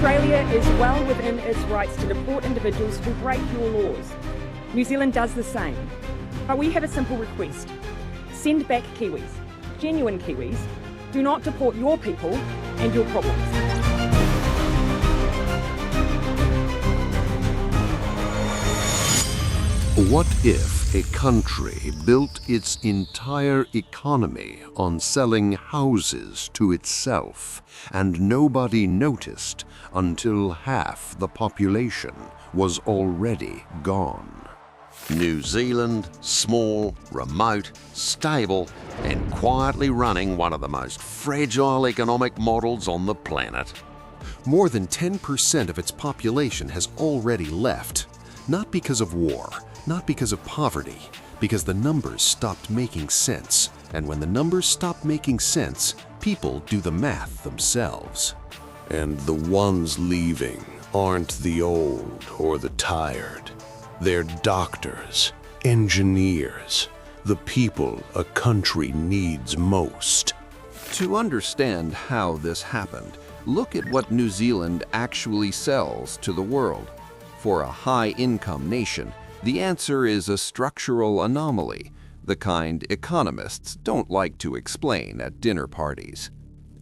Australia is well within its rights to deport individuals who break your laws. New Zealand does the same. But we have a simple request. Send back Kiwis, genuine Kiwis. Do not deport your people and your problems. What if a country built its entire economy on selling houses to itself and nobody noticed until half the population was already gone? New Zealand, small, remote, stable, and quietly running one of the most fragile economic models on the planet. More than 10% of its population has already left, not because of war, not because of poverty, because the numbers stopped making sense. And when the numbers stop making sense, people do the math themselves. And the ones leaving aren't the old or the tired. They're doctors, engineers, the people a country needs most. To understand how this happened, look at what New Zealand actually sells to the world. For a high-income nation, the answer is a structural anomaly, the kind economists don't like to explain at dinner parties.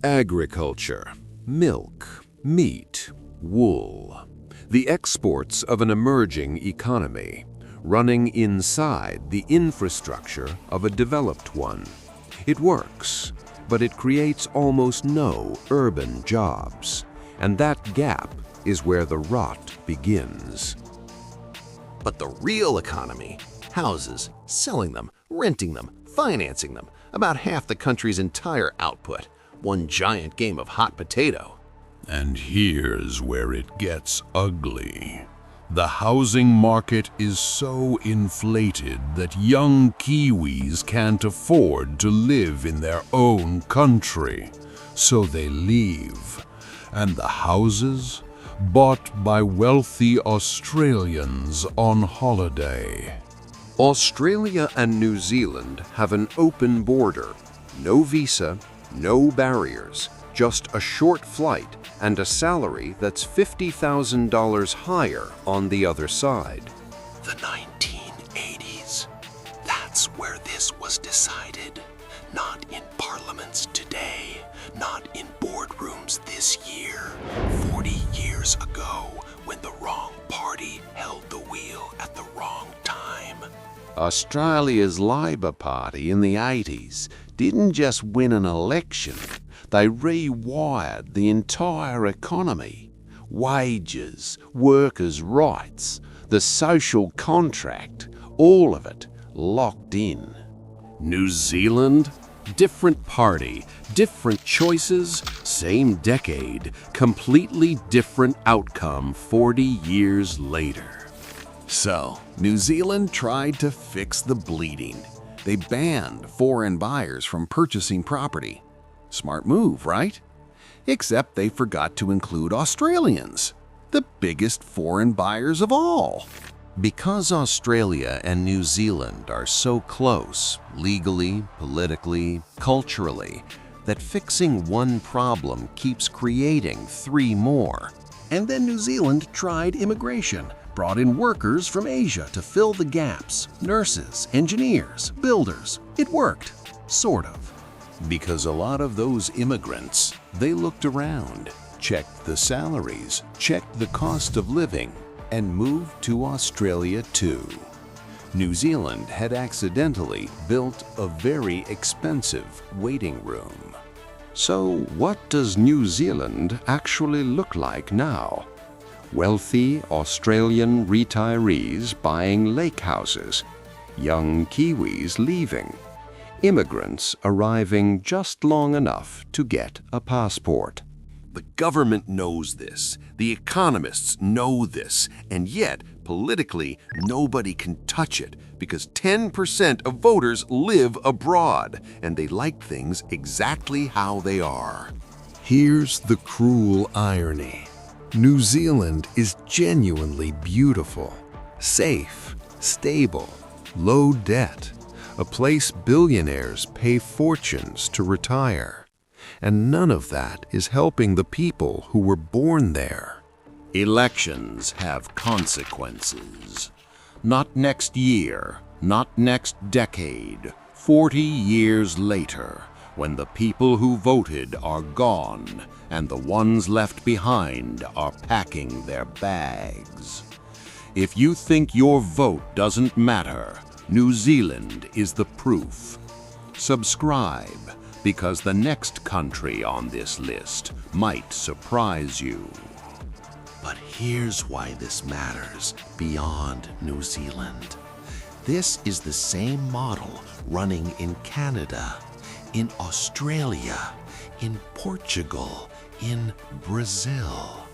Agriculture, milk, meat, wool. The exports of an emerging economy, running inside the infrastructure of a developed one. It works, but it creates almost no urban jobs, and that gap is where the rot begins. But the real economy, houses, selling them, renting them, financing them, about half the country's entire output, one giant game of hot potato. And here's where it gets ugly. The housing market is so inflated that young Kiwis can't afford to live in their own country, so they leave. And the houses? Bought by wealthy Australians on holiday. Australia and New Zealand have an open border, no visa, no barriers, just a short flight and a salary that's $50,000 higher on the other side. The 1980s. That's where this was decided. Not in parliaments today, not in boardrooms this year. 40 years ago, when the wrong party held the wheel at the wrong time. Australia's Labor Party in the 80s didn't just win an election, they rewired the entire economy. Wages, workers' rights, the social contract, all of it locked in. New Zealand? Different party, different choices, same decade, completely different outcome 40 years later. So, New Zealand tried to fix the bleeding. They banned foreign buyers from purchasing property. Smart move, right? Except they forgot to include Australians, the biggest foreign buyers of all. Because Australia and New Zealand are so close, legally, politically, culturally, that fixing one problem keeps creating 3 more. And then New Zealand tried immigration, brought in workers from Asia to fill the gaps. Nurses, engineers, builders. It worked, sort of. Because a lot of those immigrants, they looked around, checked the salaries, checked the cost of living, and moved to Australia too. New Zealand had accidentally built a very expensive waiting room. So what does New Zealand actually look like now? Wealthy Australian retirees buying lake houses, young Kiwis leaving, immigrants arriving just long enough to get a passport. The government knows this, the economists know this, and yet, politically, nobody can touch it because 10% of voters live abroad and they like things exactly how they are. Here's the cruel irony. New Zealand is genuinely beautiful, safe, stable, low debt, a place billionaires pay fortunes to retire. and none of that is helping the people who were born there. Elections have consequences. Not next year, not next decade, 40 years later, when the people who voted are gone and the ones left behind are packing their bags. If you think your vote doesn't matter, New Zealand is the proof. Subscribe, because the next country on this list might surprise you. But here's why this matters beyond New Zealand. This is the same model running in Canada, in Australia, in Portugal, in Brazil.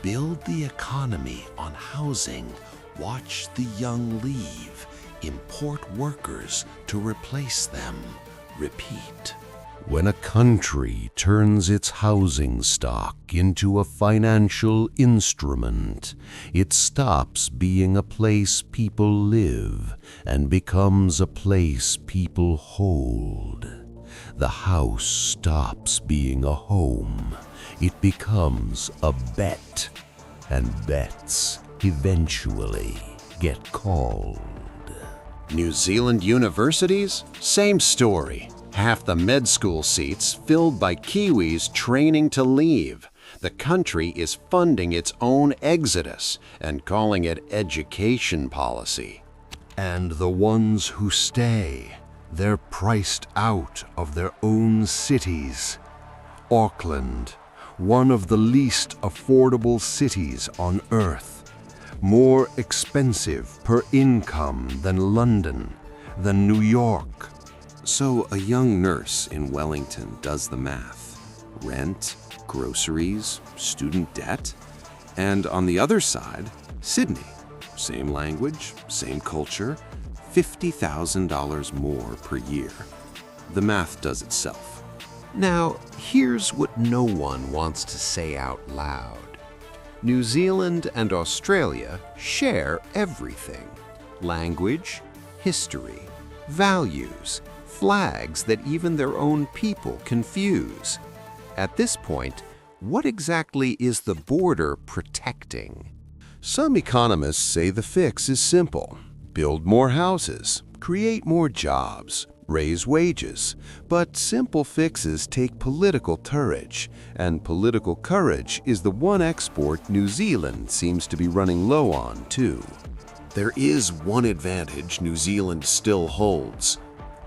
Build the economy on housing, watch the young leave, import workers to replace them. Repeat. When a country turns its housing stock into a financial instrument, it stops being a place people live and becomes a place people hold. The house stops being a home. It becomes a bet, and bets eventually get called. New Zealand universities? Same story. Half the med school seats filled by Kiwis training to leave. The country is funding its own exodus and calling it education policy. And the ones who stay, they're priced out of their own cities. Auckland, one of the least affordable cities on Earth, more expensive per income than London, than New York. So a young nurse in Wellington does the math. Rent, groceries, student debt. And on the other side, Sydney. Same language, same culture, $50,000 more per year. The math does itself. Now, here's what no one wants to say out loud. New Zealand and Australia share everything. Language, history, values, flags that even their own people confuse. At this point, what exactly is the border protecting? Some economists say the fix is simple. Build more houses, create more jobs, raise wages. But simple fixes take political courage, and political courage is the one export New Zealand seems to be running low on, too. There is one advantage New Zealand still holds: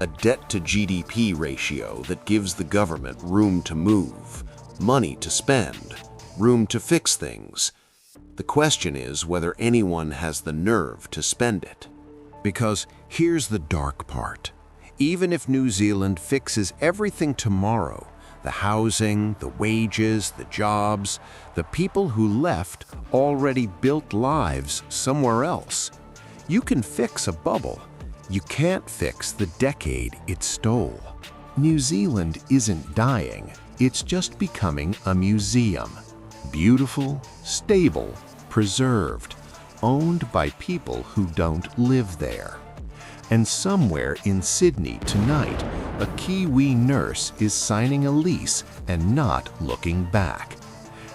a debt-to-GDP ratio that gives the government room to move, money to spend, room to fix things. The question is whether anyone has the nerve to spend it. Because here's the dark part. Even if New Zealand fixes everything tomorrow, the housing, the wages, the jobs, the people who left already built lives somewhere else. You can fix a bubble. You can't fix the decade it stole. New Zealand isn't dying. It's just becoming a museum. Beautiful, stable, preserved, owned by people who don't live there. And somewhere in Sydney tonight, a Kiwi nurse is signing a lease and not looking back.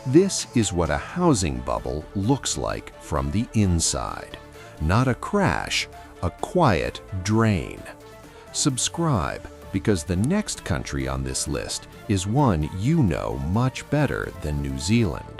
This is what a housing bubble looks like from the inside. Not a crash, a quiet drain. Subscribe, because the next country on this list is one you know much better than New Zealand.